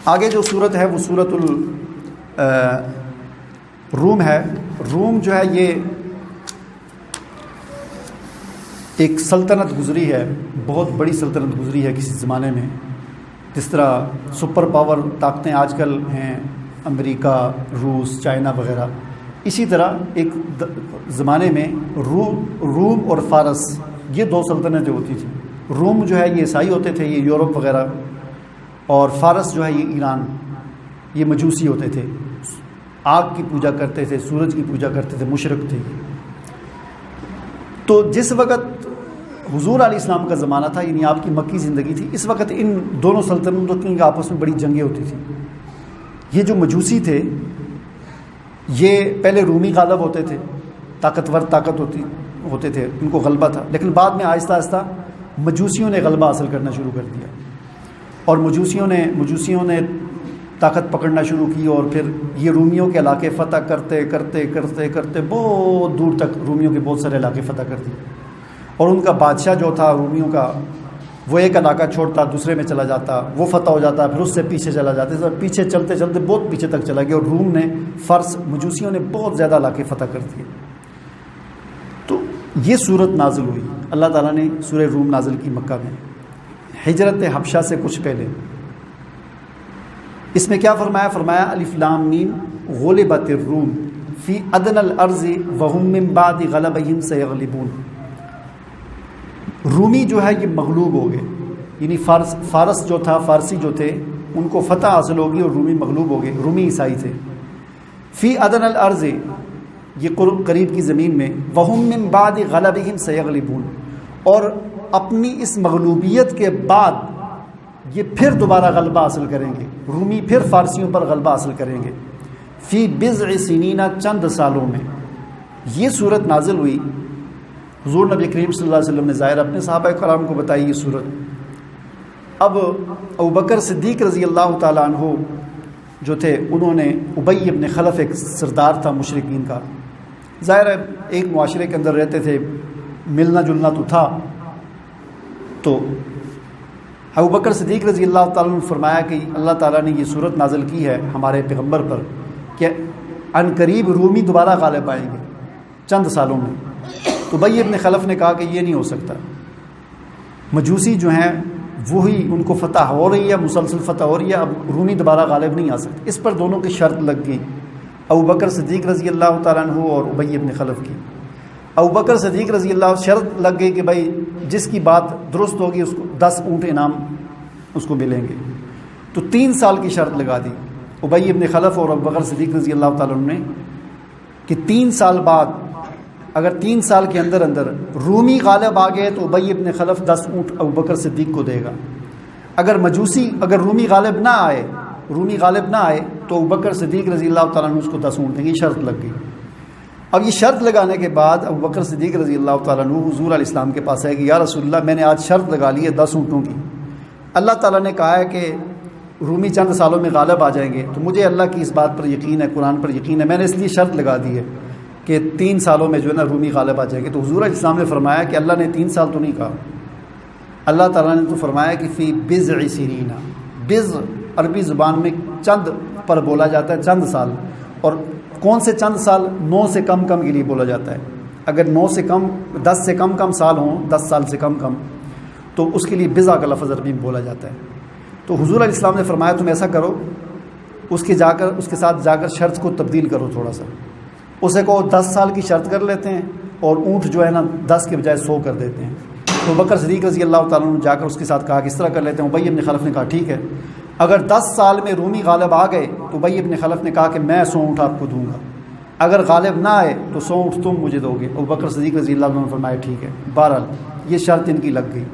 آگے جو صورت ہے وہ صورت الروم ہے۔ روم جو ہے یہ ایک سلطنت گزری ہے، بہت بڑی سلطنت گزری ہے کسی زمانے میں، جس طرح سپر پاور طاقتیں آج کل ہیں امریکہ، روس، چائنا وغیرہ، اسی طرح ایک زمانے میں روم اور فارس یہ دو سلطنتیں ہوتی تھیں۔ روم جو ہے یہ عیسائی ہوتے تھے، یہ یورپ وغیرہ، اور فارس جو ہے یہ ایران، یہ مجوسی ہوتے تھے، آگ کی پوجا کرتے تھے، سورج کی پوجا کرتے تھے، مشرک تھے۔ تو جس وقت حضور علیہ السلام کا زمانہ تھا، یعنی آپ کی مکی زندگی تھی، اس وقت ان دونوں سلطنتوں کی آپس میں بڑی جنگیں ہوتی تھیں۔ یہ جو مجوسی تھے یہ پہلے رومی غالب ہوتے تھے، طاقتور ہوتے تھے، ان کو غلبہ تھا، لیکن بعد میں آہستہ آہستہ مجوسیوں نے غلبہ حاصل کرنا شروع کر دیا، اور مجوسیوں نے طاقت پکڑنا شروع کی، اور پھر یہ رومیوں کے علاقے فتح کرتے کرتے کرتے کرتے بہت دور تک رومیوں کے بہت سارے علاقے فتح کر دیے، اور ان کا بادشاہ جو تھا رومیوں کا، وہ ایک علاقہ چھوڑتا دوسرے میں چلا جاتا، وہ فتح ہو جاتا، پھر اس سے پیچھے چلا جاتا، پیچھے چلتے چلتے بہت پیچھے تک چلا گیا، اور روم نے مجوسیوں نے بہت زیادہ علاقے فتح کر دیے۔ تو یہ صورت نازل ہوئی، اللہ تعالیٰ نے سورہ روم نازل کی مکہ میں، ہجرت حبشہ سے کچھ پہلے۔ اس میں کیا فرمایا الف لام میم غلبت الروم فی ادنی الارض وهم من بعد غلبہم سیغلبون۔ رومی جو ہے یہ مغلوب ہو گئے، یعنی فارس جو تھا، فارسی جو تھے، ان کو فتح حاصل ہوگی اور رومی مغلوب ہو گئے، رومی عیسائی تھے۔ فی ادنی الارض یہ قریب کی زمین میں، وہم من بعد غلبہم سیغلبون، اور اپنی اس مغلوبیت کے بعد یہ پھر دوبارہ غلبہ حاصل کریں گے، رومی پھر فارسیوں پر غلبہ حاصل کریں گے۔ فی بضع سنین چند سالوں میں یہ صورت نازل ہوئی۔ حضور نبی کریم صلی اللہ علیہ وسلم نے ظاہر اپنے صحابہ کرام کو بتائی یہ صورت۔ اب ابوبکر صدیق رضی اللہ تعالیٰ عنہ جو تھے، انہوں نے ابی ابن خلف، ایک سردار تھا مشرکین کا، ظاہر ہے ایک معاشرے کے اندر رہتے تھے، ملنا جلنا تو تھا، تو ابوبکر صدیق رضی اللہ تعالیٰ عنہ نے فرمایا کہ اللہ تعالیٰ نے یہ صورت نازل کی ہے ہمارے پیغمبر پر کہ ان قریب رومی دوبارہ غالب آئیں گے چند سالوں میں۔ تو ابی ابن خلف نے کہا کہ یہ نہیں ہو سکتا، مجوسی جو ہیں وہی ان کو فتح ہو رہی ہے، مسلسل فتح ہو رہی ہے، اب رومی دوبارہ غالب نہیں آ سکتے۔ اس پر دونوں کی شرط لگ گئی، ابوبکر صدیق رضی اللہ تعالیٰ عنہ اور ابی ابن خلف کی۔ ابوبکر صدیق رضی اللہ شرط لگ گئی کہ بھائی جس کی بات درست ہوگی اس کو 10 اونٹ انعام اس کو ملیں گے، تو 3 سال کی شرط لگا دی ابی ابن خلف اور ابوبکر صدیق رضی اللہ تعالیٰ عنہ نے، کہ 3 سال بعد اگر 3 سال کے اندر رومی غالب آ گئے تو ابی ابن خلف 10 اونٹ ابوبکر صدیق کو دے گا، اگر رومی غالب نہ آئے تو ابوبکر صدیق رضی اللہ تعالیٰ عنہ اس کو 10 اونٹ دیں گے۔ یہ شرط لگ گئی۔ اب یہ شرط لگانے کے بعد ابوبکر صدیق رضی اللہ تعالیٰ عنہ حضور علیہ السلام کے پاس ہے کہ یا رسول اللہ، میں نے آج شرط لگا لی ہے 10 اونٹوں کی، اللہ تعالیٰ نے کہا ہے کہ رومی چند سالوں میں غالب آ جائیں گے، تو مجھے اللہ کی اس بات پر یقین ہے، قرآن پر یقین ہے، میں نے اس لیے شرط لگا دی ہے کہ 3 سالوں میں جو ہے نا رومی غالب آ جائیں گے۔ تو حضور علیہ السلام نے فرمایا کہ اللہ نے 3 سال تو نہیں کہا، اللہ تعالیٰ نے تو فرمایا کہ فی بضع سنین۔ بضع عربی زبان میں چند پر بولا جاتا ہے، چند سال، اور کون سے چند سال؟ 9 سے کم کے لیے بولا جاتا ہے۔ اگر 10 سے کم سال ہوں، 10 سال سے کم، تو اس کے لیے بضع کا لفظ عربی میں بولا جاتا ہے۔ تو حضور علیہ السلام نے فرمایا تم ایسا کرو، اس کے ساتھ جا کر شرط کو تبدیل کرو تھوڑا سا، اسے کہو 10 سال کی شرط کر لیتے ہیں، اور اونٹ جو ہے نا 10 کے بجائے 100 کر دیتے ہیں۔ تو بکر صدیق رضی اللہ تعالیٰ نے جا کر اس کے ساتھ کہا کہ اس طرح کر لیتے ہیں۔ ابی ابن خلف نے کہا ٹھیک ہے۔ اگر 10 سال میں رومی غالب آ گئے تو ابی ابن خلف نے کہا کہ میں 100 اونٹ آپ کو دوں گا، اگر غالب نہ آئے تو 100 اونٹ تم مجھے دو گے۔ ابوبکر صدیق رضی اللہ عنہ نے فرمایا ٹھیک ہے۔ بہرحال یہ شرط ان کی لگ گئی۔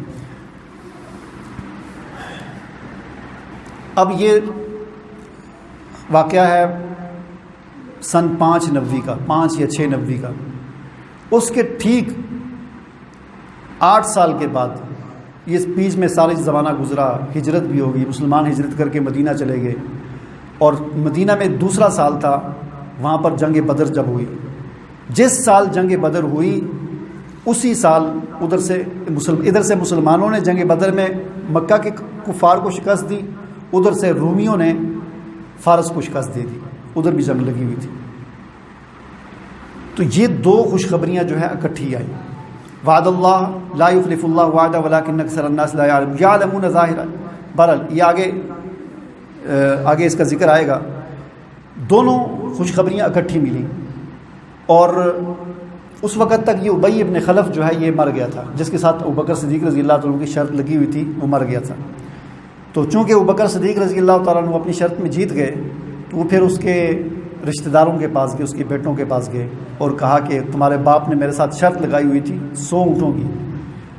اب یہ واقعہ ہے سن 590 کا، 5 یا 690 کا۔ اس کے ٹھیک 8 سال کے بعد، یہ بیچ میں سارا زمانہ گزرا، ہجرت بھی ہوگی، مسلمان ہجرت کر کے مدینہ چلے گئے، اور مدینہ میں دوسرا سال تھا، وہاں پر جنگ بدر جب ہوئی۔ جس سال جنگ بدر ہوئی اسی سال ادھر سے مسلمانوں نے جنگ بدر میں مکہ کے کفار کو شکست دی، ادھر سے رومیوں نے فارس کو شکست دے دی، ادھر بھی جنگ لگی ہوئی تھی. تو یہ دو خوشخبریاں جو ہے اکٹھی آئی. وعد اللہ لا یخلف اللہ وعدہ ولکن اکثر الناس لا یعلمون ظاہرا. بہرحال یہ آگے اس کا ذکر آئے گا. دونوں خوشخبریاں اکٹھی ملی، اور اس وقت تک یہ ابی ابن خلف جو ہے یہ مر گیا تھا، جس کے ساتھ ابوبکر صدیق رضی اللہ تعالیٰ عنہ کی شرط لگی ہوئی تھی، وہ مر گیا تھا. تو چونکہ ابوبکر صدیق رضی اللہ تعالیٰ عنہ اپنی شرط میں جیت گئے، تو وہ پھر اس کے رشتہ داروں کے پاس گئے، اس کے بیٹوں کے پاس گئے اور کہا کہ تمہارے باپ نے میرے ساتھ شرط لگائی ہوئی تھی 100 اونٹوں کی،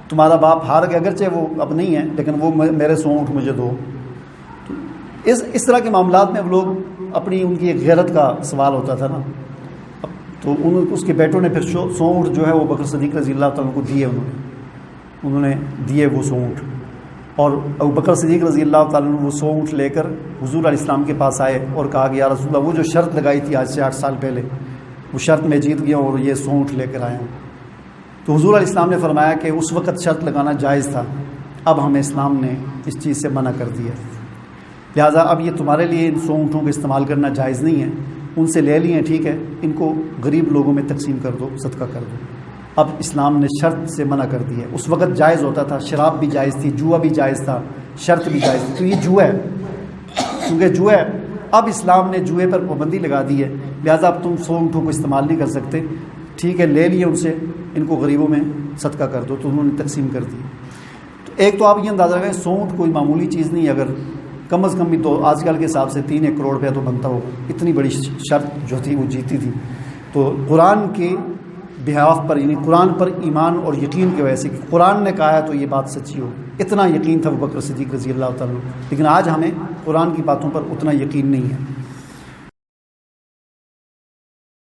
تمہارا باپ ہار گیا، اگرچہ وہ اب نہیں ہے لیکن وہ میرے 100 اونٹ مجھے دو. تو اس طرح کے معاملات میں وہ لوگ اپنی ان کی ایک غیرت کا سوال ہوتا تھا نا. تو اس کے بیٹوں نے پھر 100 اونٹ جو ہے وہ بکر صدیق رضی اللہ تعالیٰ کو دیے، انہوں نے دیے وہ 100 اونٹ. اور ابو بکر صدیق رضی اللہ تعالیٰ عنہ وہ 100 اونٹ لے کر حضور علیہ السلام کے پاس آئے اور کہا کہ یا رسول اللہ، وہ جو شرط لگائی تھی آج سے 8 سال پہلے، وہ شرط میں جیت گیا اور یہ 100 اونٹ لے کر آیا ہوں. تو حضور علیہ السلام نے فرمایا کہ اس وقت شرط لگانا جائز تھا، اب ہمیں اسلام نے اس چیز سے منع کر دیا، لہٰذا اب یہ تمہارے لیے ان 100 اونٹوں کو استعمال کرنا جائز نہیں ہے. ان سے لے لیے ٹھیک ہے، ان کو غریب لوگوں میں تقسیم کر دو، صدقہ کر دو. اب اسلام نے شرط سے منع کر دی ہے. اس وقت جائز ہوتا تھا، شراب بھی جائز تھی، جوا بھی جائز تھا، شرط بھی جائز تھی. تو یہ جوا ہے، کیونکہ جوا ہے. اب اسلام نے جوئے پر پابندی لگا دی ہے، لہٰذا اب تم 100 اونٹوں کو استعمال نہیں کر سکتے. ٹھیک ہے، لے لیے ان سے، ان کو غریبوں میں صدقہ کر دو. تو انہوں نے تقسیم کر دی. تو ایک تو آپ یہ اندازہ کریں 100 اونٹ کوئی معمولی چیز نہیں. اگر کم از کم بھی تو آج کل کے حساب سے 3-1 کروڑ روپیہ تو بنتا ہوگا. اتنی بڑی شرط جو تھی وہ جیتی تھی. تو قرآن کے بحاف پر، یعنی قرآن پر ایمان اور یقین کی وجہ سے کہ قرآن نے کہا ہے تو یہ بات سچی ہو، اتنا یقین تھا ابو بکر صدیق رضی اللہ تعالیٰ عنہ. لیکن آج ہمیں قرآن کی باتوں پر اتنا یقین نہیں ہے.